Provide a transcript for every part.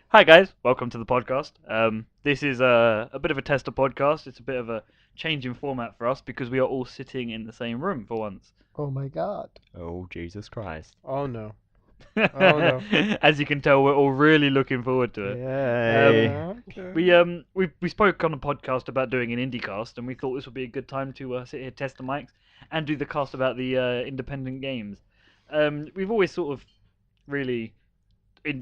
Hi guys, welcome to the podcast. This is a bit of a tester podcast. It's a bit of a change in format for us because we are all sitting in the same room for once. Oh my god. Oh, Jesus Christ. Oh no. Oh no. As you can tell, we're all really looking forward to it. Yay. We spoke on a podcast about doing an IndieCast, and we thought this would be a good time to sit here, test the mics, and do the cast about the independent games. We've always sort of really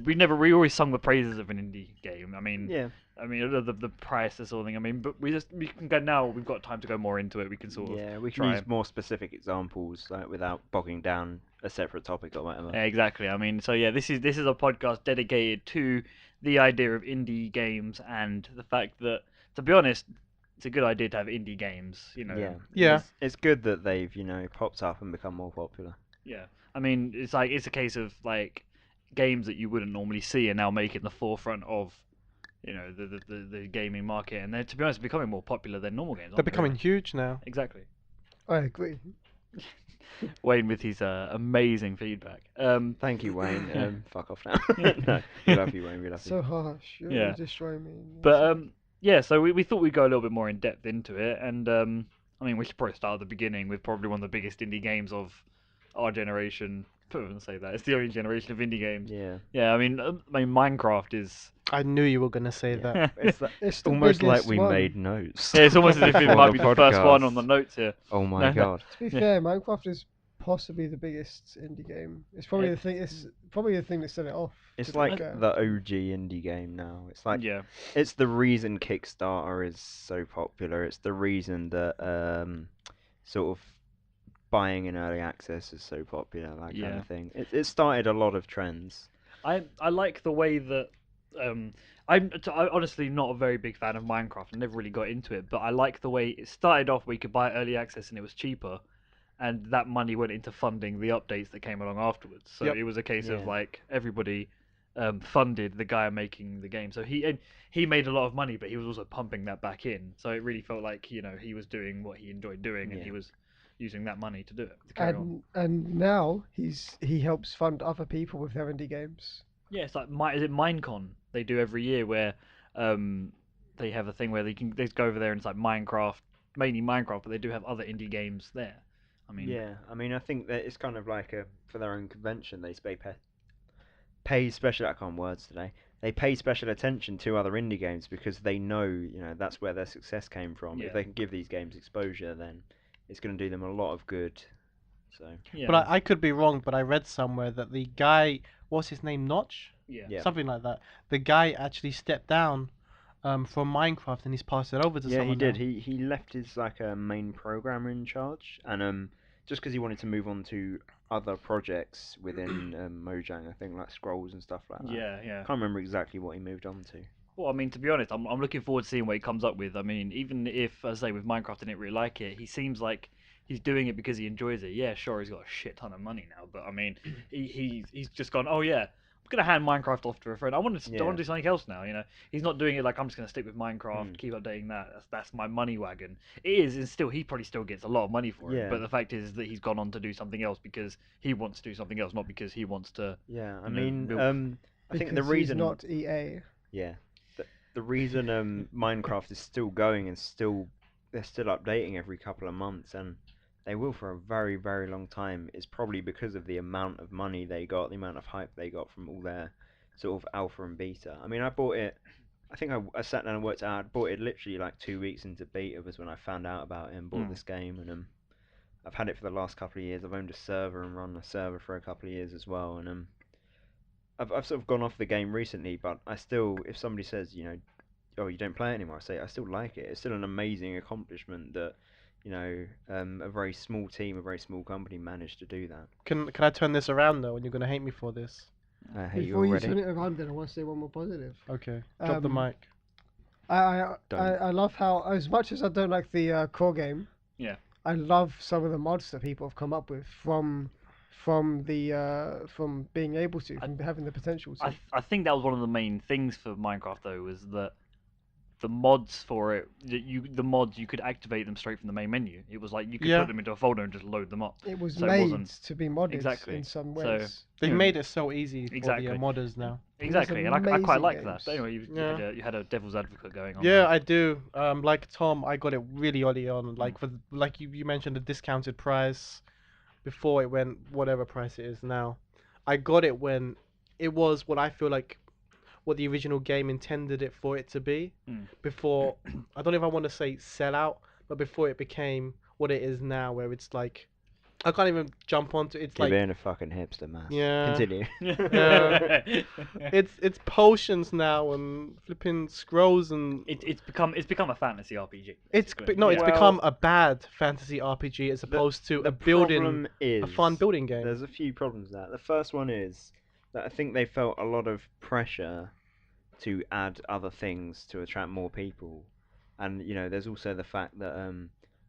we always sung the praises of an indie game. Yeah. The price or something. But we can go now. We've got time to go more into it. We can sort of Yeah, we can try. use more specific examples without bogging down a separate topic or whatever. Yeah, exactly. This is a podcast dedicated to the idea of indie games and the fact that, to be honest, it's a good idea to have indie games. Yeah. It's good that they've, popped up and become more popular. Yeah. It's a case of games that you wouldn't normally see are now making the forefront of the gaming market, and they're, to be honest, becoming more popular than normal games. They're becoming huge now. Exactly. I agree. Wayne with his amazing feedback. Thank you, Wayne. Fuck off now. No, we love you, Wayne. We love you. So harsh. Yeah. You destroy me. But so we thought we'd go a little bit more in depth into it, and we should probably start at the beginning with probably one of the biggest indie games of our generation. I wouldn't say that. It's the only generation of indie games. Yeah. Yeah, Minecraft is. I knew you were gonna say that. It's the almost like biggest we one. made notes. Yeah, it's almost as if it For might the be the first one podcast. on the notes here. Oh my god. To be fair, Minecraft is possibly the biggest indie game. It's probably the thing. It's probably the thing that set it off. It's to like be fair. the OG indie game now. It's like Yeah. it's the reason Kickstarter is so popular. It's the reason that sort of buying in early access is so popular, that kind Yeah. of thing. It started a lot of trends. I like the way that I'm honestly not a very big fan of Minecraft. I never really got into it, but I like the way it started off. We could buy early access and it was cheaper, and that money went into funding the updates that came along afterwards. So Yep. it was a case of Yeah. everybody funded the guy making the game. So he made a lot of money, but he was also pumping that back in. So it really felt like he was doing what he enjoyed doing, and Yeah. he was using that money to do it. To carry on. And now he helps fund other people with their indie games. Yeah, it's like is it Minecon they do every year where they have a thing where they go over there and it's like Minecraft, mainly Minecraft, but they do have other indie games there. Yeah, I think that it's kind of like for their own convention. They pay special. I can't words today. They pay special attention to other indie games because they know, that's where their success came from. Yeah. If they can give these games exposure, then it's going to do them a lot of good. So yeah, But I could be wrong. But I read somewhere that the guy, what's his name, Notch, yeah. something like that. The guy actually stepped down from Minecraft and he's passed it over to yeah, he someone. did. now. He left his main programmer in charge, and just because he wanted to move on to other projects within Mojang, I think like scrolls and stuff like that. Yeah. Can't remember exactly what he moved on to. Well, to be honest, I'm looking forward to seeing what he comes up with. Even if, as I say, with Minecraft I didn't really like it, he seems like he's doing it because he enjoys it. Yeah, sure, he's got a shit ton of money now, but he's just gone. Oh yeah, I'm gonna hand Minecraft off to a friend. I want to Yeah. do something else now. He's not doing it like I'm just gonna stick with Minecraft, keep updating that. That's my money wagon. It is, and still he probably still gets a lot of money for it. Yeah. But the fact is that he's gone on to do something else because he wants to do something else, not because he wants to. Yeah, I You know, mean, build- I think the Because reason he's not EA. Yeah. The reason Minecraft is still going and they're still updating every couple of months, and they will for a very, very long time, is probably because of the amount of money they got, the amount of hype they got from all their sort of alpha and beta. I bought it, I think I sat down and worked it out. I bought it literally like 2 weeks into beta was when I found out about it and bought this game, and I've had it for the last couple of years. I've owned a server and run a server for a couple of years as well, and I've sort of gone off the game recently, but I still, if somebody says, oh, you don't play it anymore, I say I still like it. It's still an amazing accomplishment that, a very small team, a very small company managed to do that. Can I turn this around though? And you're gonna hate me for this. I hate you Before you already. turn it around, then I want to say one more positive. Okay. Drop the Um, mic. I Don't. love how, as much as I don't like the core game, Yeah. I love some of the mods that people have come up with from being able to, from having the potential to. I think that was one of the main things for Minecraft though, was that the mods for it, you could activate them straight from the main menu. It was like you could Yeah. put them into a folder and just load them up. It was So it made wasn't- to be modded Exactly. in some So- ways. They've Yeah. made it so easy for Exactly. the modders now. Exactly, and I quite amazing like that. games. But anyway, you had a devil's advocate going on. Yeah, there. I do. Like Tom, I got it really early on. Like like you mentioned the discounted price before it went whatever price it is now. I got it when it was what I feel like what the original game intended it for it to be. Before, I don't know if I want to say sell out, but before it became what it is now, where it's like I can't even jump onto. It's You're like being a fucking hipster, man. Yeah. Continue. it's potions now and flipping scrolls and it's become a fantasy RPG. it's basically. no, it's Well, become a bad fantasy RPG as opposed to The a building, problem is a fun building game. There's a few problems there. The first one is that I think they felt a lot of pressure to add other things to attract more people, and there's also the fact that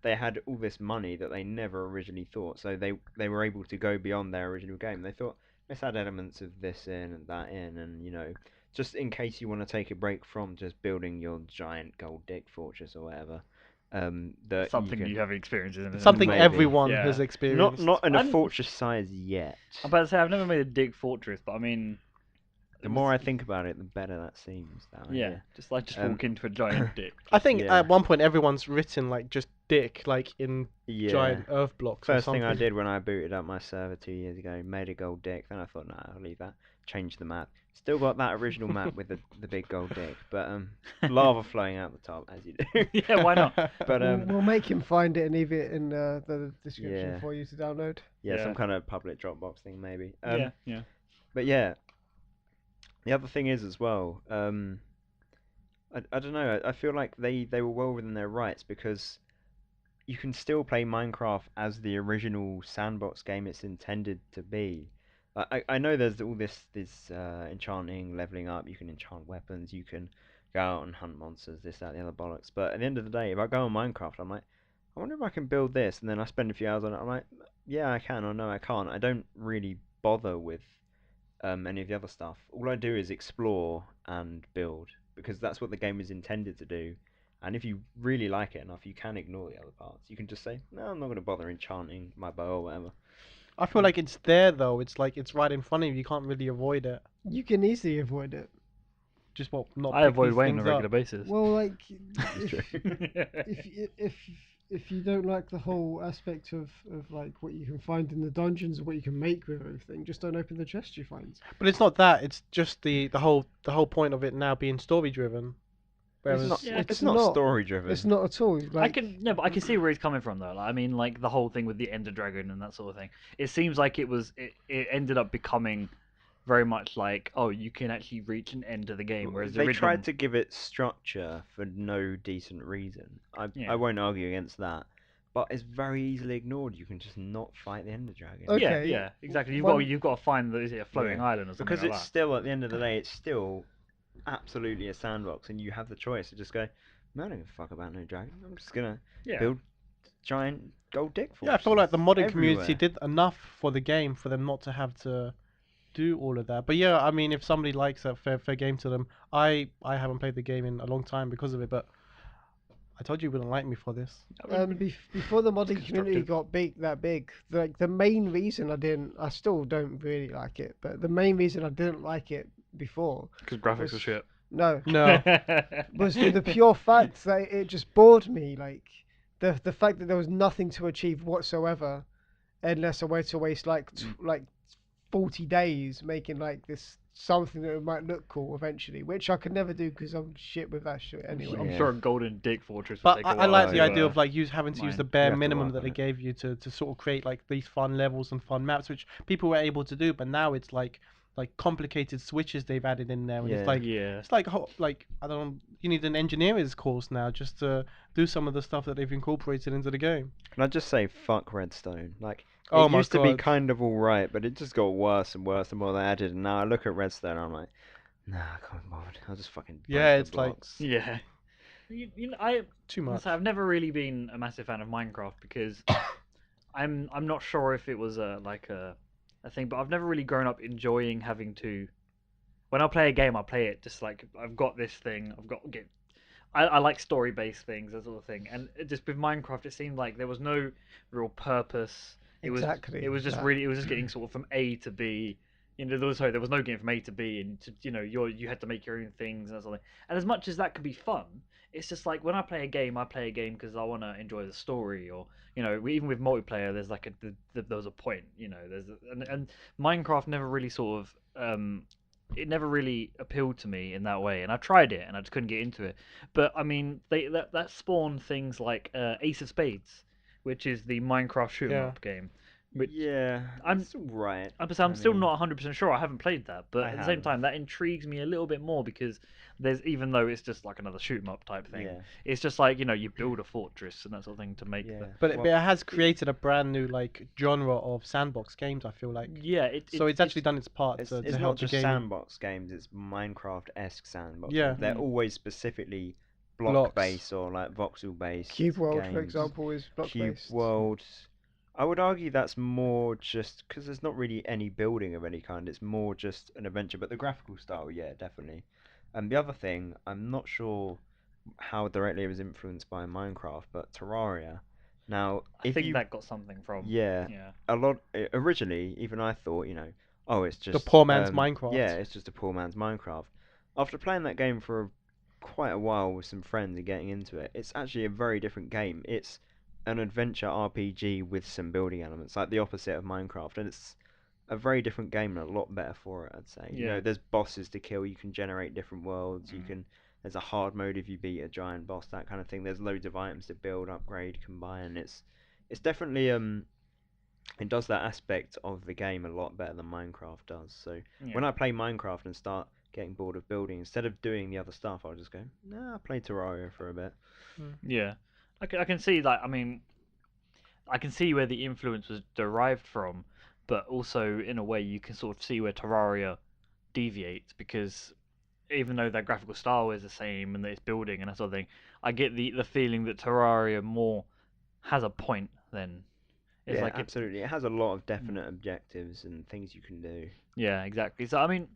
they had all this money that they never originally thought, so they were able to go beyond their original game. They thought, let's add elements of this in and that in, and just in case you want to take a break from just building your giant gold dick fortress or whatever. That Something you you have experience in. Something maybe, everyone yeah. has experienced. not in a I'm- fortress size yet. I'm about to say I've never made a dig fortress, but I mean, The more I think about it, the better that seems. That yeah, idea. just walk into a giant dick. I think Yeah. at one point everyone's written like just dick like in Yeah. giant earth blocks or First something. thing I did when I booted up my server 2 years ago, made a gold dick. Then I thought, nah, I'll leave that. Changed the map. Still got that original map with the big gold dick, but lava flowing out the top as you do. Yeah, why not? But We'll make him find it and leave it in the description Yeah. for you to download. yeah, Yeah. some kind of public Dropbox thing maybe. Yeah. But yeah, the other thing is as well. I don't know. I feel like they were well within their rights because you can still play Minecraft as the original sandbox game it's intended to be. I know there's all this enchanting, leveling up. You can enchant weapons. You can go out and hunt monsters. This, that, the other bollocks. But at the end of the day, if I go on Minecraft, I'm like, I wonder if I can build this, and then I spend a few hours on it. I'm like, yeah, I can, or no, I can't. I don't really bother with any of the other stuff. All I do is explore and build because that's what the game is intended to do. And if you really like it enough, you can ignore the other parts. You can just say, no, I'm not going to bother enchanting my bow or whatever. I feel like it's there though. It's like it's right in front of you. You can't really avoid it. You can easily avoid it. Just not. I pick avoid these Wayne on a things regular up. basis. Well, like That's true. if you don't like the whole aspect of like what you can find in the dungeons and what you can make with everything, just don't open the chest you find. But it's not that. It's just the whole point of it now being story driven. Whereas It's not story driven. It's not at all. Like, But I can see where he's coming from though. Like, I mean, like the whole thing with the Ender Dragon and that sort of thing. It seems like it ended up becoming very much like, oh, you can actually reach an end of the game, whereas the They original... tried to give it structure for no decent reason. Yeah. I won't argue against that, but it's very easily ignored. You can just not fight the Ender Dragon. Okay. Yeah, exactly. One- You've got to find a floating Yeah. island or something Because like it's that. still, at the end of the day, it's still absolutely a sandbox, and you have the choice to just go, no, I don't give a fuck about no dragon. I'm just gonna Yeah. build giant gold dick yeah, I feel like the fortresses modding community everywhere. did enough for the game for them not to have to do all of that. But yeah, I mean, if somebody likes that, fair game to them. I haven't played the game in a long time because of it, but I told you wouldn't like me for this. before the modding community Constructive. got that big, like the main reason I still don't really like it, but the main reason I didn't like it before Because graphics were shit. no No. was the pure fact that it just bored me. Like the fact that there was nothing to achieve whatsoever, unless I were to waste like 40 days making like this something that might look cool eventually, which I could never do because I'm shit with that shit anyway. I'm Yeah. sure a golden dick fortress would But take I a while like the to, idea uh, of like having to use mine. the You bare have to minimum work that on they it. gave you to sort of create like these fun levels and fun maps, which people were able to do. But now it's like complicated switches they've added in there, and Yeah. it's like Yeah. it's like I don't know. You need an engineer's course now just to do some of the stuff that they've incorporated into the game. Can I just say, fuck Redstone? Like, Oh it my used to be God. kind of alright, but it just got worse and worse the more they added. And now I look at Redstone, and I'm like, nah, I can't be bothered. I'll just fucking break Yeah, the it's like- blocks. Yeah. I Too must much. say, I've never really been a massive fan of Minecraft because I'm not sure if it was a thing, but I've never really grown up enjoying having to. When I play a game, I play it just like I've got this thing. I like story-based things, that sort of thing. And just with Minecraft, it seemed like there was no real purpose. It Exactly, was just that. really. It was just getting sort of from A to B. there was no getting from A to B, and you had to make your own things and something. And as much as that could be fun, it's just like when I play a game because I want to enjoy the story, or even with multiplayer, there's like there was a point, and Minecraft never really sort of it never really appealed to me in that way, and I tried it and I just couldn't get into it. But I mean, that spawned things like Ace of Spades, which is the Minecraft shoot 'em Yeah. up game. Which Yeah, I'm- it's alright. I'm I still mean, not 100% sure. I haven't played that, but I at the same have. time, that intrigues me a little bit more because even though it's just like another shoot 'em up type thing, Yeah, it's just like you build a fortress and that sort of thing to make. yeah. But Well, it has created a brand new like genre of sandbox games. I feel like. Yeah, So it's actually done its part It's to not help the just game. sandbox games, it's Minecraft-esque sandbox Yeah. games. They're Mm. always specifically Blocks. block-based or like voxel-based Cube World, for games. example, is block Cube based. World, I would argue that's more just because there's not really any building of any kind. It's more just an adventure, but the graphical style, yeah, definitely. And the other thing, I'm not sure how directly it was influenced by Minecraft, but Terraria. Now, I if think you, that got something from. yeah, Yeah. originally, even I thought, oh, it's just poor man's Minecraft. Yeah, it's just a poor man's Minecraft. After playing that game for quite a while with some friends and getting into it, it's actually a very different game. It's an adventure RPG with some building elements, like the opposite of Minecraft, and it's a very different game and a lot better for it, I'd say. Yeah. There's bosses to kill, you can generate different worlds, Mm. there's a hard mode if you beat a giant boss, that kind of thing. There's loads of items to build, upgrade, combine. It's definitely it does that aspect of the game a lot better than Minecraft does. So when I play Minecraft and start getting bored of building, instead of doing the other stuff, I'll just go, nah, I'll play Terraria for a bit. Yeah, I can see that. I mean, I can see where the influence was derived from, but also in a way you can sort of see where Terraria deviates because even though their graphical style is the same and that it's building and that sort of thing, I get the feeling that Terraria more has a point than it's Yeah, like absolutely. It has a lot of definite objectives and things you can do. Yeah, exactly. So I mean,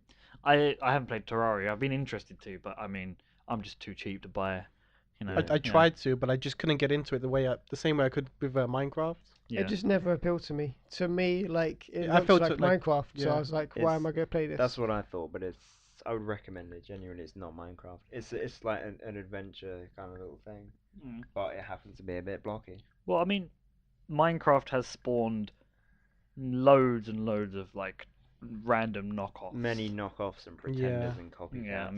I haven't played Terraria. I've been interested to, but I mean, I'm just too cheap to buy. I tried to, but I just couldn't get into it the same way I could with Minecraft. Yeah. It just never appealed to me. To me, like it I looks felt like it, like- Minecraft, so yeah. I was like, why am I going to play this? That's what I thought, but I would recommend it. Genuinely, it's not Minecraft. It's like an adventure kind of little thing, Mm. but it happens to be a bit blocky. Well, I mean, Minecraft has spawned loads and loads of like random knockoffs. Many knockoffs and pretenders and copycats. Yeah, I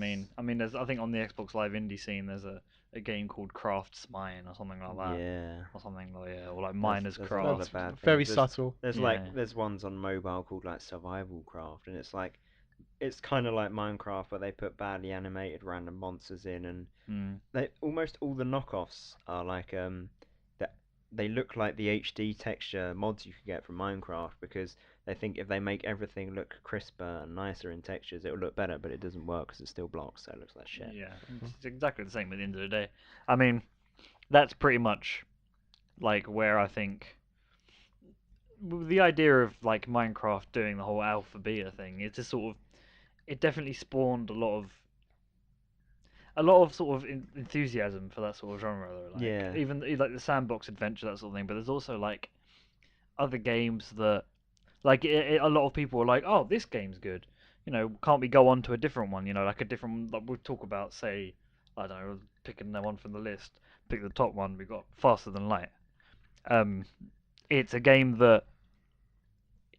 mean, there's I think on the Xbox Live indie scene there's a game called Crafts Mine or something like that, yeah. or something like or like Miners There's Craft. other bad Very things. subtle. There's Yeah. there's ones on mobile called like Survival Craft, and it's kind of like Minecraft, but they put badly animated random monsters in, and Mm. they almost all the knockoffs are like that they look like the HD texture mods you could get from Minecraft because they think if they make everything look crisper and nicer in textures, it will look better, but it doesn't work because it's still blocks, so it looks like shit. Yeah, it's exactly the same at the end of the day. I mean, that's pretty much like where I think the idea of like Minecraft doing the whole alpha beta thing. It's just sort of it definitely spawned a lot of sort of enthusiasm for that sort of genre. Though. Like, Yeah. even like the sandbox adventure, that sort of thing. But there's also like other games that like a lot of people are like, oh, this game's good. Can't we go on to a different one? Like a different. Like we'll talk about, say, I don't know, picking that one from the list. Pick the top one. We got Faster Than Light. It's a game that,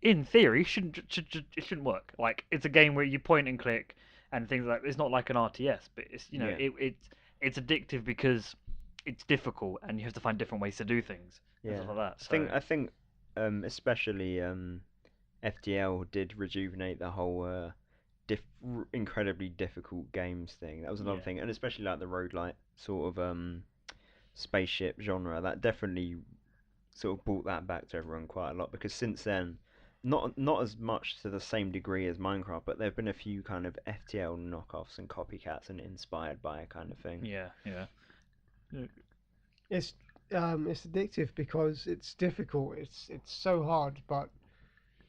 in theory, it shouldn't work. Like it's a game where you point and click and things like. It's not like an RTS, but it's Yeah. it's addictive because it's difficult and you have to find different ways to do things and stuff like that. So I think especially FTL did rejuvenate the whole incredibly difficult games thing. That was another Yeah. thing, and especially like the roguelite sort of spaceship genre. That definitely sort of brought that back to everyone quite a lot because since then, not as much to the same degree as Minecraft, but there've been a few kind of FTL knockoffs and copycats and inspired by it kind of thing. yeah. It's addictive because it's difficult. It's so hard, but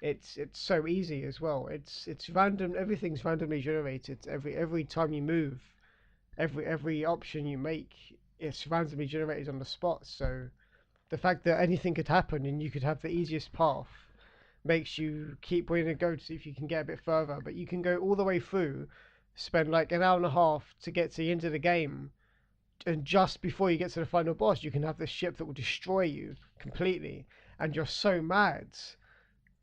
it's so easy as well. It's random. Everything's randomly generated. Every time you move, every option you make, it's randomly generated on the spot. So the fact that anything could happen and you could have the easiest path, makes you keep wanting to go to see if you can get a bit further. But you can go all the way through, spend like an hour and a half to get to the end of the game, and just before you get to the final boss, you can have this ship that will destroy you completely, and you're so mad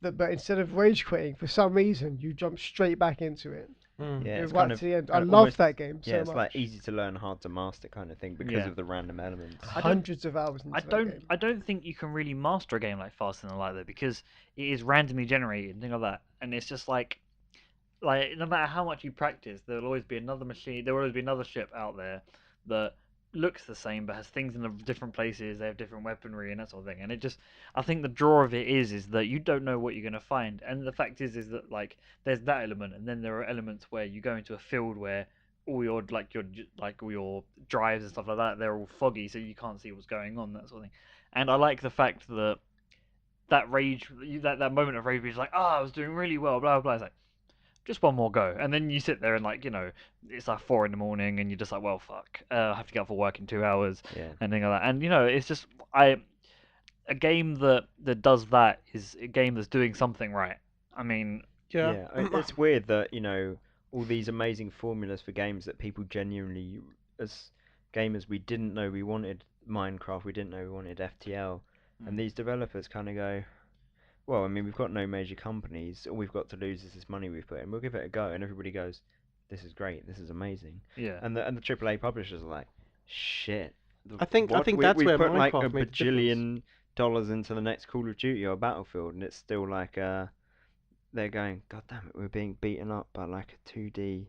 that, but instead of rage quitting, for some reason you jump straight back into it. Mm. Yeah, You're it's right kind of to the end. I kind of love almost, that game yeah, so it's much. like easy to learn, hard to master kind of thing because Yeah. of the random elements. I don't- Hundreds of hours into I that don't game. I don't think you can really master a game like Faster Than Light though, because it is randomly generated and things like that, and it's just like no matter how much you practice, there will always be another machine. There will always be another ship out there that looks the same but has things in the different places. They have different weaponry and that sort of thing. And it just, I think the draw of it is that you don't know what you're going to find. And the fact is that like there's that element, and then there are elements where you go into a field where all your all your drives and stuff like that, they're all foggy, so you can't see what's going on, that sort of thing. And I like the fact that that moment of rage, is like, I was doing really well, blah blah blah. It's like, just one more go, and then you sit there and like, it's like 4 in the morning, and you're just like, well, fuck, I have to get up for work in 2 hours, Yeah. and things like that. And it's just a game that does that is a game that's doing something right. I mean, Yeah. It's weird that all these amazing formulas for games that people genuinely, as gamers, we didn't know we wanted Minecraft, we didn't know we wanted FTL, and these developers kind of go, well, I mean, we've got no major companies. All we've got to lose is this money we've put in. We'll give it a go, and everybody goes, "This is great. This is amazing." yeah, And the AAA publishers are like, "Shit." I think what? that's we where put like a Minecraft made the difference. $1 billion into the next Call of Duty or Battlefield, and it's still like they're going, "God damn it, we're being beaten up by like a 2D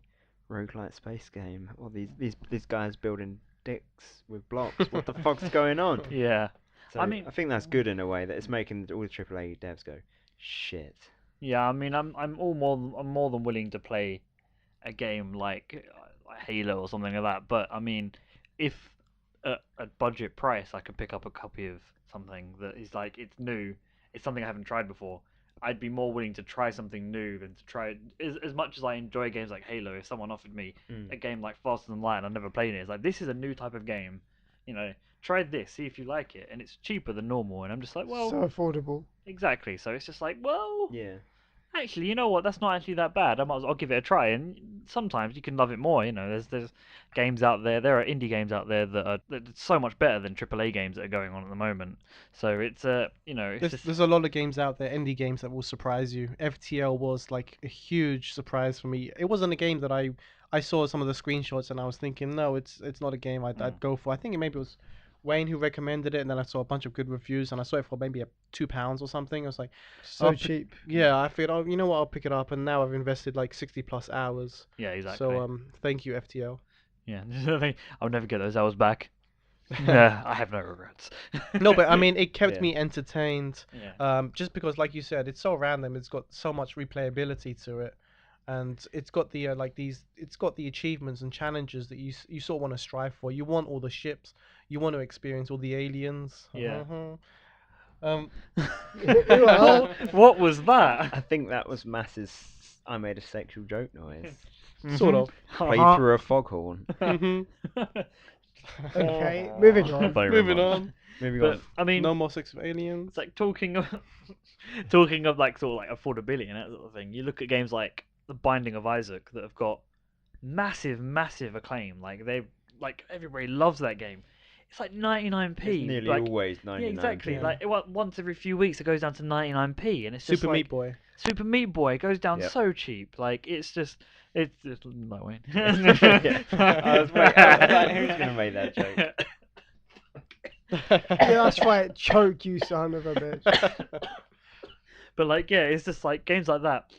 roguelike space game." Or these guys building dicks with blocks. What the fuck's going on? yeah. So I mean- I think that's good in a way that it's making all the AAA devs go, shit. Yeah, I mean, I'm more than willing to play a game like Halo or something like that. But I mean, if at budget price I could pick up a copy of something that is like, it's new, it's something I haven't tried before, I'd be more willing to try something new than to try as much as I enjoy games like Halo. If someone offered me a game like Faster Than Light, and I've never played it, it's like, this is a new type of game, try this, see if you like it, and it's cheaper than normal, and I'm just like, well, So affordable. exactly. So it's just like, well, Yeah. actually, you know what? That's not actually that bad. I might as well give it a try. And sometimes you can love it more. There's games out there. There are indie games out there that are so much better than AAA games that are going on at the moment. So it's There's a lot of games out there, indie games that will surprise you. FTL was like a huge surprise for me. It wasn't a game that I saw some of the screenshots and I was thinking, no, it's not a game I'd go for. I think maybe it was Wayne who recommended it, and then I saw a bunch of good reviews, and I saw it for maybe £2 or something. I was like, So I'll cheap. yeah, I figured, oh, you know what, I'll pick it up, and now I've invested like 60+ hours. yeah, exactly. So thank you, FTL. Yeah, I'll never get those hours back. Yeah, I have no regrets. No, but I mean, it kept Yeah. me entertained. Yeah. Just because, like you said, it's so random. It's got so much replayability to it, and it's got the it's got the achievements and challenges that you sort of want to strive for. You want all the ships. You want to experience all the aliens. Yeah. What was that? I think that was Mass's I made a sexual joke noise. Sort of. Played through a foghorn. Mhm. Okay, moving on. Thank you very Moving much. on. Moving But on. I mean, No more sex with aliens. it's like talking of talking of like sort of like affordability and that sort of thing. You look at games like The Binding of Isaac that have got massive acclaim. Like everybody loves that game. It's like 99p. It's nearly like, always yeah, 99. exactly. Yeah. Like once every few weeks it goes down to 99p, and it's just Super like Meat Boy. Super Meat Boy goes down Yep. so cheap. Like it's just no way. Yeah. I was like, who's gonna make that joke? Yeah, that's right. Choke, you son of a bitch. But like, yeah, it's just like games like that.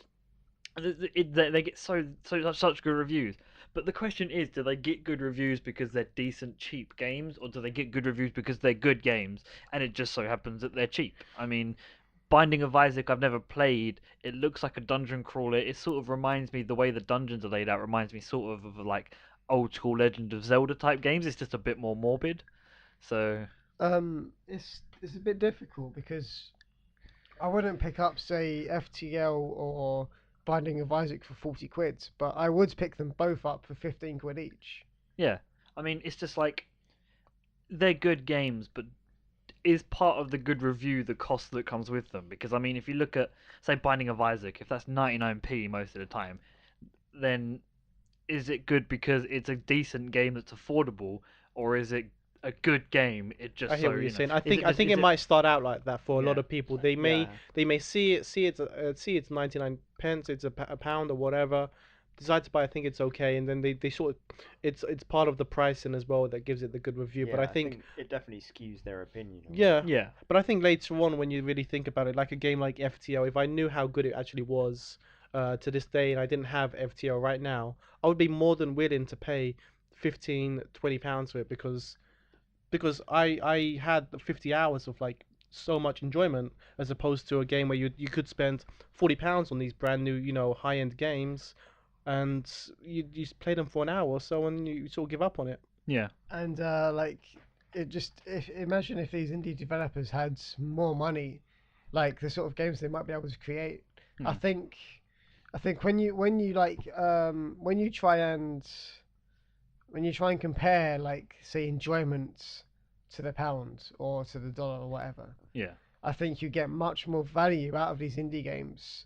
They get such good reviews. But the question is, do they get good reviews because they're decent, cheap games, or do they get good reviews because they're good games, and it just so happens that they're cheap? I mean, Binding of Isaac I've never played. It looks like a dungeon crawler. It sort of reminds me, the way the dungeons are laid out reminds me sort of like old school Legend of Zelda type games. It's just a bit more morbid. So It's a bit difficult because I wouldn't pick up, say, FTL or Binding of Isaac for 40 quid, but I would pick them both up for 15 quid each. yeah, I mean, it's just like they're good games, but is part of the good review the cost that comes with them? Because I mean, if you look at say Binding of Isaac, if that's 99p most of the time, then is it good because it's a decent game that's affordable, or is it a good game? It just I hear so what you're you know. saying. I Is think it I just, think is it might start out like that for a lot Yeah. of people. They may see it's 99 pence, it's a pound or whatever. Decide to buy, I think it's okay, and then they sort of it's part of the pricing as well that gives it the good review. But I think it definitely skews their opinion. On it. yeah, Yeah. but I think later on when you really think about it, like a game like FTL, if I knew how good it actually was to this day, and I didn't have FTL right now, I would be more than willing to pay 15, 20 pounds for it because I had 50 hours of like so much enjoyment as opposed to a game where you could spend 40 pounds on these brand new high end games, and you play them for an hour or so and you sort of give up on it. Yeah. And like it just if imagine if these indie developers had more money, like the sort of games they might be able to create. I Hmm. think I think when you like when you try and compare like say enjoyment to the pound or to the dollar or whatever, Yeah. I think you get much more value out of these indie games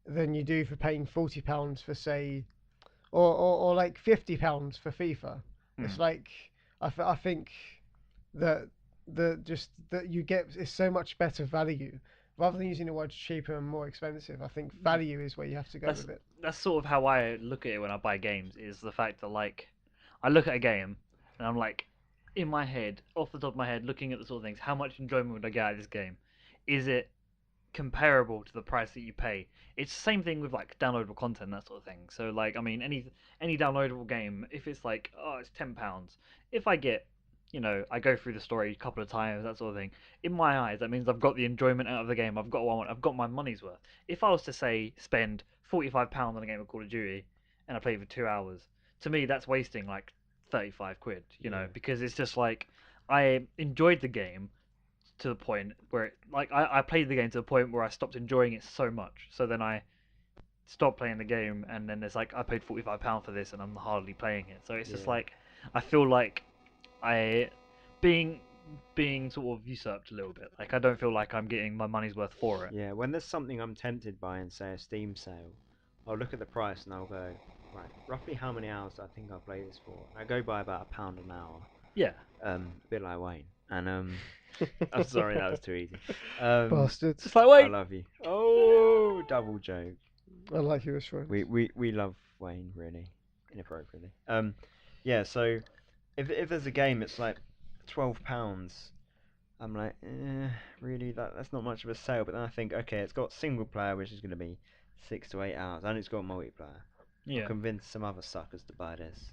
than you do for paying £40 for say or like £50 for FIFA. It's Mm. like I think that that you get is so much better value rather than using the word cheaper and more expensive. I think value is where you have to go with it. That's sort of how I look at it when I buy games. Is the fact that like I look at a game and I'm like, in my head, off the top of my head, looking at the sort of things, how much enjoyment would I get out of this game? Is it comparable to the price that you pay? It's the same thing with like downloadable content, that sort of thing. So like, I mean, any downloadable game, if it's like, oh, it's £10, if I get, I go through the story a couple of times, that sort of thing. In my eyes, that means I've got the enjoyment out of the game. I've got what I want. I've got my money's worth. If I was to say spend £45 on a game of Call of Duty and I play for 2 hours, to me that's wasting like 35 quid. Yeah. Because it's just like I enjoyed the game to the point where I played the game to the point where I stopped enjoying it so much. So then I stopped playing the game, and then it's like I paid £45 for this, and I'm hardly playing it. So it's just Yeah. like I feel like I being sort of usurped a little bit. Like I don't feel like I'm getting my money's worth for it. Yeah, when there's something I'm tempted by in, say, a Steam sale, I'll look at the price and I'll go, right, roughly how many hours do I think I'll play this for? And I go by about £1 an hour. Yeah. A bit like Wayne. And I'm sorry, that was too easy. Bastards. Just like I wait. love you. Oh, double joke. I like you as friends. We love Wayne really inappropriately. Yeah. So if there's a game, it's like £12. I'm like, really, that's not much of a sale. But then I think, okay, it's got single player, which is going to be 6 to 8 hours, and it's got multiplayer. Yeah. I'll convince some other suckers to buy this.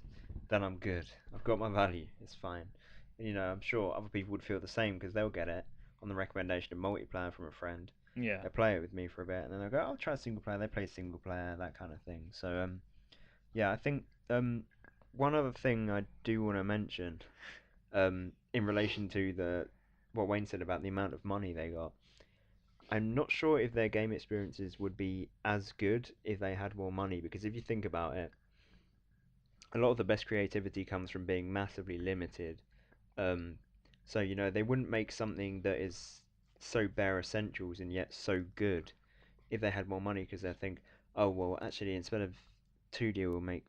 Then I'm good. I've got my value. It's fine. And, I'm sure other people would feel the same because they'll get it on the recommendation of multiplayer from a friend. Yeah. They play it with me for a bit, and then they'll go, "I'll try single player." They play single player, that kind of thing. So, yeah, I think one other thing I do want to mention, in relation to what Wayne said about the amount of money they got. I'm not sure if their game experiences would be as good if they had more money, because if you think about it, a lot of the best creativity comes from being massively limited. So they wouldn't make something that is so bare essentials and yet so good if they had more money, because they think, oh well, actually instead of 2D, we'll make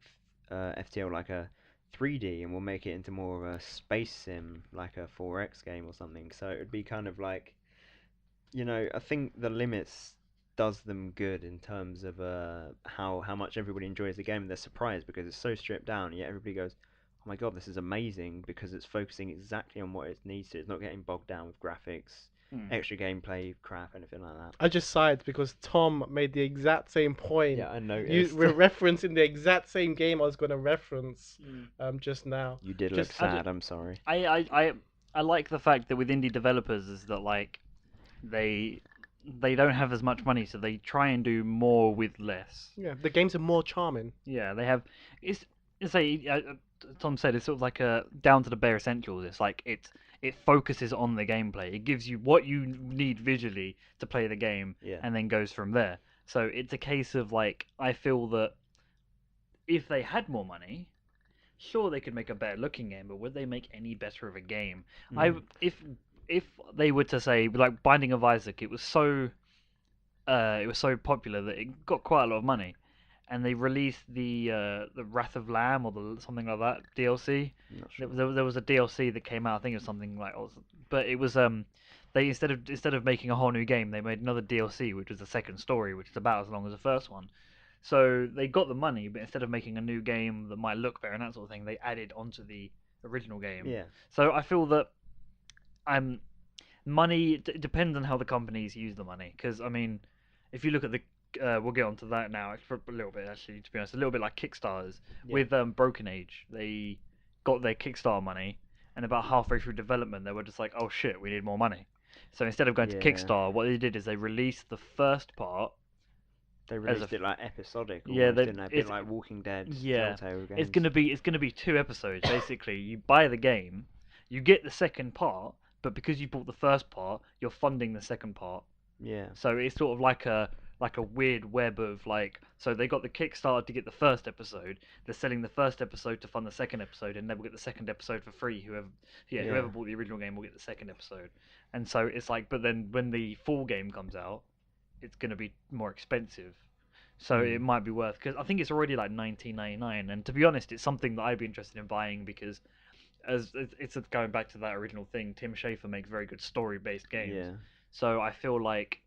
FTL like a 3D, and we'll make it into more of a space sim, like a 4X game or something. So it would be kind of like, I think the limits does them good in terms of how much everybody enjoys the game. They're surprised because it's so stripped down, yet everybody goes, oh my god, this is amazing, because it's focusing exactly on what it needs to. It's not getting bogged down with graphics, extra gameplay crap, anything like that. I just sighed because Tom made the exact same point. Yeah, I noticed. You were referencing the exact same game I was going to reference just now. You did Just- look sad, I'm sorry. I like the fact that with indie developers is that like they don't have as much money, so they try and do more with less. Yeah, the games are more charming. Yeah, they have. It's a Tom said it's sort of like a down to the bare essentials. It's like it focuses on the gameplay. It gives you what you need visually to play the game, Yeah. and then goes from there. So it's a case of like I feel that if they had more money, sure they could make a better looking game, but would they make any better of a game? Mm. if they were to say like Binding of Isaac, it was so popular that it got quite a lot of money, and they released the Wrath of Lamb or something like that DLC. I'm not sure. There was a DLC that came out. I think it was something like, but it was they instead of making a whole new game, they made another DLC, which was the second story, which is about as long as the first one. So they got the money, but instead of making a new game that might look better and that sort of thing, they added onto the original game. Yeah. So I feel that money depends on how the companies use the money. Because I mean, if you look at the we'll get onto that now for a little bit actually. To be honest, a little bit like Kickstarters with Broken Age, they got their Kickstarter money, and about halfway through development, they were just like, "Oh shit, we need more money." So instead of going to Yeah. Kickstarter, what they did is they released the first part. They released it like episodic. Yeah, Almost, didn't they? A bit like Walking Dead. Yeah, Telltale games. it's gonna be 2 episodes basically. You buy the game, you get the second part, but because you bought the first part, you're funding the second part. Yeah. So it's sort of like a weird web of like. So they got the Kickstarter to get the first episode. They're selling the first episode to fund the second episode, and they will get the second episode for free. Whoever bought the original game will get the second episode. And so it's like, but then when the full game comes out, it's gonna be more expensive. So it might be worth, because I think it's already like 19.99, and to be honest, it's something that I'd be interested in buying because, as it's going back to that original thing, Tim Schafer makes very good story-based games. Yeah. So I feel like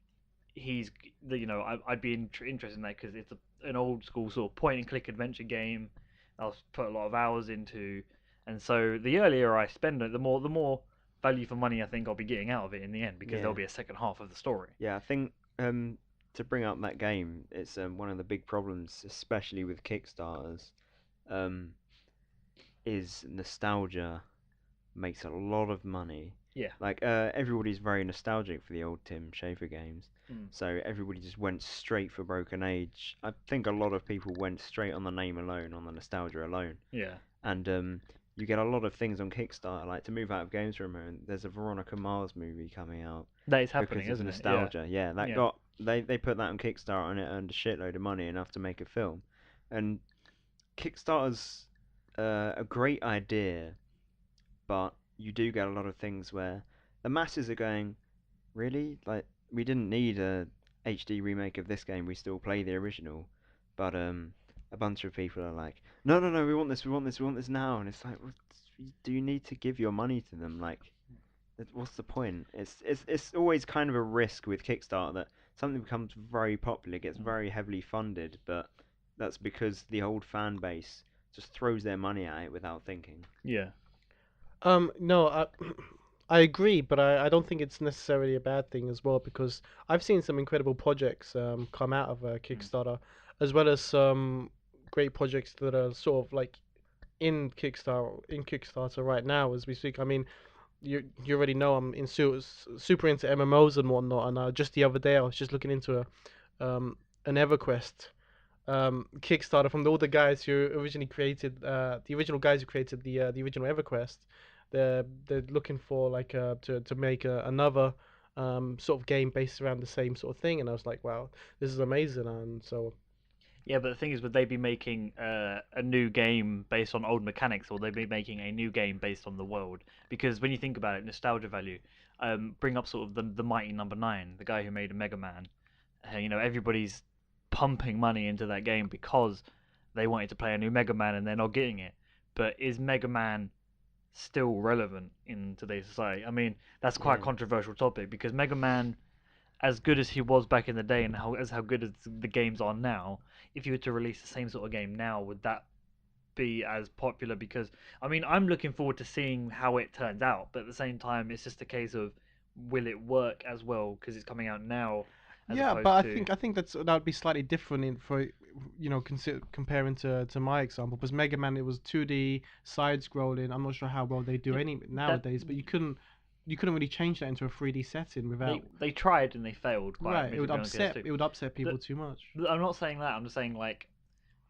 I'd be interested in that because it's an old school sort of point-and-click adventure game. I'll put a lot of hours into, and so the earlier I spend it, the more value for money I think I'll be getting out of it in the end, because there'll be a second half of the story. Yeah, I think to bring up that game, it's one of the big problems, especially with Kickstarters, is nostalgia makes a lot of money. Yeah. Like everybody's very nostalgic for the old Tim Schafer games, Mm. so everybody just went straight for Broken Age. I think a lot of people went straight on the name alone, on the nostalgia alone. Yeah. And you get a lot of things on Kickstarter, like to move out of games for a moment. There's a Veronica Mars movie coming out. That is happening, Because of isn't nostalgia. Yeah, that Yeah. got they put that on Kickstarter and it earned a shitload of money, enough to make a film. And Kickstarter's a great idea, but you do get a lot of things where the masses are going, really? Like, we didn't need a HD remake of this game, we still play the original. But a bunch of people are like, no, we want this, we want this, we want this now. And it's like, do you need to give your money to them? Like, what's the point? It's always kind of a risk with Kickstarter that something becomes very popular, gets very heavily funded, but that's because the old fan base just throws their money at it without thinking. Yeah. No, I agree, but I don't think it's necessarily a bad thing as well, because I've seen some incredible projects come out of Kickstarter, as well as some great projects that are sort of like in Kickstarter right now as we speak. I mean, you already know I'm super into MMOs and whatnot, and just the other day I was just looking into an EverQuest Kickstarter from all the guys who originally created the original guys who created the original EverQuest. They're looking for like to make another sort of game based around the same sort of thing, and I was like, wow, this is amazing. And so Yeah, but the thing is, would they be making a new game based on old mechanics, or would they be making a new game based on the world? Because when you think about it, nostalgia value, bring up sort of the mighty Number 9, the guy who made a Mega Man. Everybody's pumping money into that game because they wanted to play a new Mega Man and they're not getting it. But is Mega Man still relevant in today's society? I mean, that's quite a controversial topic, because Mega Man, as good as he was back in the day and how good as the games are now, if you were to release the same sort of game now, would that be as popular? Because I mean, I'm looking forward to seeing how it turns out, but at the same time, it's just a case of, will it work as well because it's coming out now? yeah, but I think that would be slightly different comparing to my example, because Mega Man, it was 2D side scrolling. I'm not sure how well they do any nowadays, but you couldn't really change that into a 3D setting without. They tried and they failed. Right, it would upset people too much. I'm not saying that. I'm just saying, like,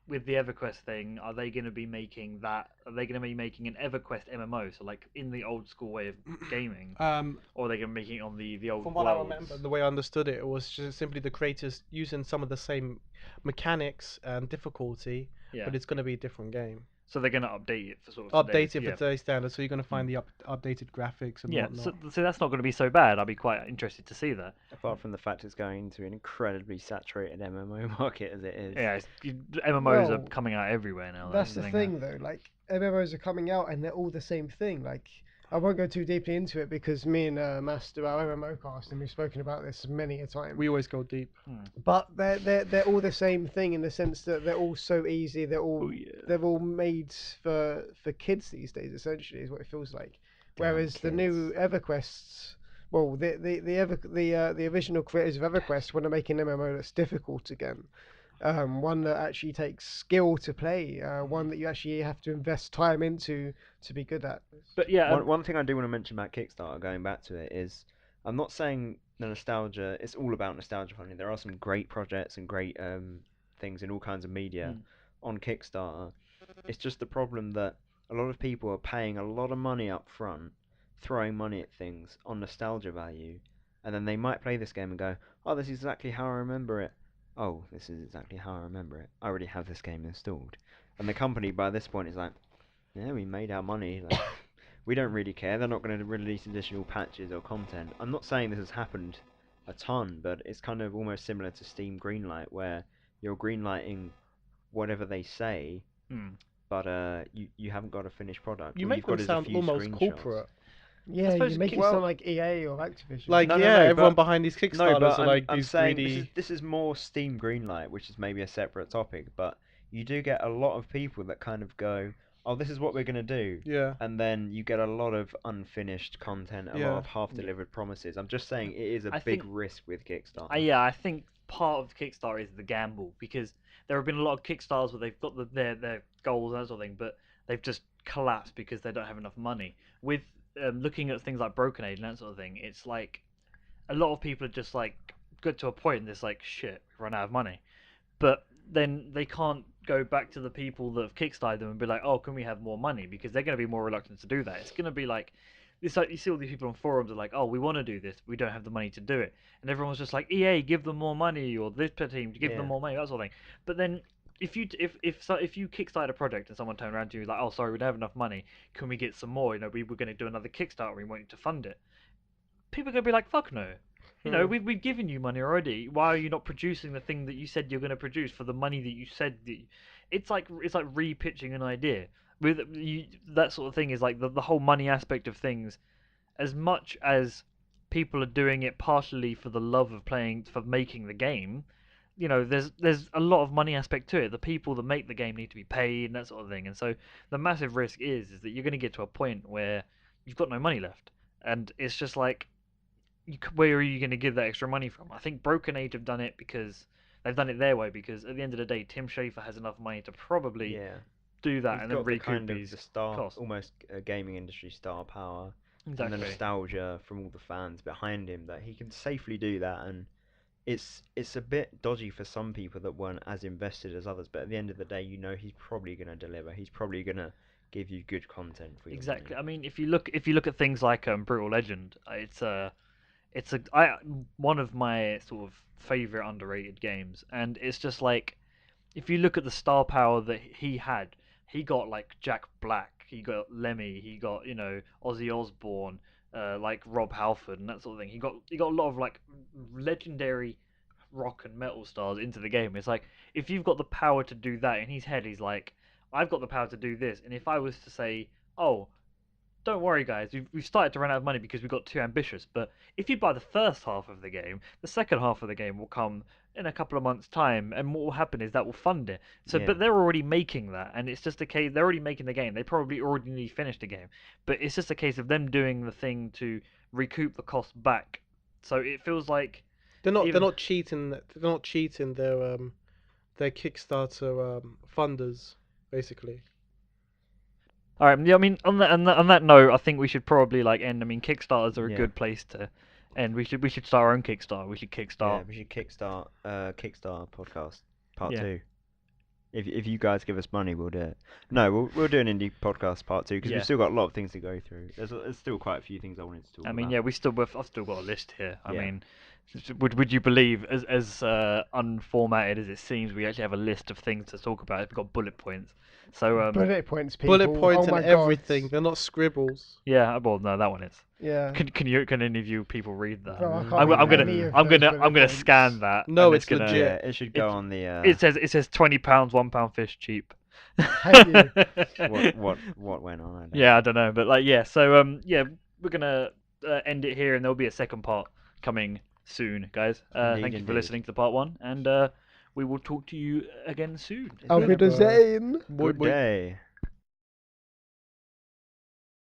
with the EverQuest thing, are they going to be making that? Are they going to be making an EverQuest MMO? So like in the old school way of gaming, or are they going to be making it on the old? From what I remember, the way I understood it, it was just simply the creators using some of the same mechanics and difficulty, but it's going to be a different game. So they're going to update it for sort of today's, Update it for today's standards, so you're going to find the updated graphics and yeah. whatnot. So that's not going to be so bad. I'd be quite interested to see that. Apart from the fact it's going into an incredibly saturated MMO market as it is. Yeah, MMOs are Well, coming out everywhere now. That's the thing, though. Like MMOs are coming out, and they're all the same thing. Like I won't go too deeply into it because me and Mass do our MMO cast, and we've spoken about this many a time. We always go deep. But they're all the same thing in the sense that they're all so easy. They're all made for kids these days. Essentially, is what it feels like. Whereas the new EverQuests, well, the original creators of EverQuest want to make an MMO that's difficult again. One that actually takes skill to play, one that you actually have to invest time into to be good at. But yeah, One thing I do want to mention about Kickstarter, going back to it, is I'm not saying the nostalgia. It's all about nostalgia funding. There are some great projects and great things in all kinds of media on Kickstarter. It's just the problem that a lot of people are paying a lot of money up front, throwing money at things on nostalgia value, and then they might play this game and go, "Oh, this is exactly how I remember it." Oh, this is exactly how I remember it. I already have this game installed. And the company by this point is like, yeah, we made our money. Like, we don't really care. They're not going to release additional patches or content. I'm not saying this has happened a ton, but it's kind of almost similar to Steam Greenlight, where you're greenlighting whatever they say, but you haven't got a finished product. You All make you've got them is a sound few almost screenshots. corporate. Yeah, suppose you make it well- sound like EA or Activision. Like, No, everyone but- behind these Kickstarters No, but are like I'm these saying greedy. this is more Steam Greenlight, which is maybe a separate topic, but you do get a lot of people that kind of go, "Oh, this is what we're gonna do," Yeah. and then you get a lot of unfinished content, a Yeah. lot of half-delivered promises. I'm just saying it is a I big think- risk with Kickstarter. yeah, I think part of Kickstarter is the gamble because there have been a lot of Kickstarters where they've got their goals and that sort of thing, but they've just collapsed because they don't have enough money. With looking at things like Broken Age and that sort of thing, it's like a lot of people are just like got to a point and it's like shit, we've run out of money, but then they can't go back to the people that have kickstarted them and be like, oh, can we have more money? Because they're going to be more reluctant to do that. It's going to be like it's like you see all these people on forums are like, oh, we want to do this, we don't have the money to do it, and everyone's just like, EA, give them more money, or this team, give Yeah. them more money, that sort of thing. But then if you kickstart a project and someone turns around to you like, oh, sorry, we don't have enough money, can we get some more? You know, we were going to do another Kickstarter, we want you to fund it. People are going to be like, fuck no. You know, we've given you money already. Why are you not producing the thing that you said you're going to produce for the money that you said that it's like re-pitching an idea. With that sort of thing is like the whole money aspect of things. As much as people are doing it partially for the love of playing, for making the game, you know, there's a lot of money aspect to it. The people that make the game need to be paid and that sort of thing. And so the massive risk is that you're going to get to a point where you've got no money left, and it's just like, where are you going to give that extra money from? I think Broken Age have done it because they've done it their way. Because at the end of the day, Tim Schafer has enough money to probably do that He's and then got the recoup kind of his the star, costs. almost gaming industry star power. Exactly. And the nostalgia from all the fans behind him that he can safely do that. And it's a bit dodgy for some people that weren't as invested as others, but at the end of the day, you know, he's probably going to deliver. He's probably going to give you good content for your Exactly. money. I mean, if you look at things like Brutal Legend, it's one of my sort of favorite underrated games, and it's just like, if you look at the star power that he had, he got like Jack Black, he got Lemmy, he got, you know, Ozzy Osbourne, like Rob Halford and that sort of thing. He got a lot of like legendary rock and metal stars into the game. It's like, if you've got the power to do that, in his head he's like, I've got the power to do this, and if I was to say, oh, don't worry guys, we've started to run out of money because we got too ambitious, but if you buy the first half of the game, the second half of the game will come in a couple of months' time, and what will happen is that will fund it. So, Yeah. but they're already making that, and it's just a case, they're already making the game. They probably already finished the game, but it's just a case of them doing the thing to recoup the cost back. So it feels like They're not even- cheating. They're not cheating their Kickstarter funders, basically. all right. Yeah, I mean, on that note, I think we should probably like end. I mean, Kickstarters are a Yeah. good place to end. We should start our own Kickstarter. We should Yeah, kickstart. we should kickstart Kickstarter podcast part Yeah. 2. If you guys give us money, we'll do it. No, we'll do an indie podcast part 2 because Yeah. we've still got a lot of things to go through. There's still quite a few things I wanted to talk I mean, about. yeah, I've still got a list here. I Yeah. mean, Would you believe, as unformatted as it seems, we actually have a list of things to talk about. We've got bullet points. So Bullet points, people. Bullet points Oh my and God. everything. They're not scribbles. yeah, well, no, that one is. Yeah. Can any of you people read that? Bro, I can't I'm, read I'm gonna any of I'm those gonna bullet I'm gonna points. scan that. No, and it's gonna, legit. Yeah, it should go on the. It says £20, £1 fish cheap. Hate you. What went on? I don't Yeah, I don't know, but like, yeah. So yeah, we're gonna end it here, and there'll be a second part coming soon, guys. Thank you for indeed. listening to the part 1, and we will talk to you again soon. Auf Goodbye. Wiedersehen. Good day.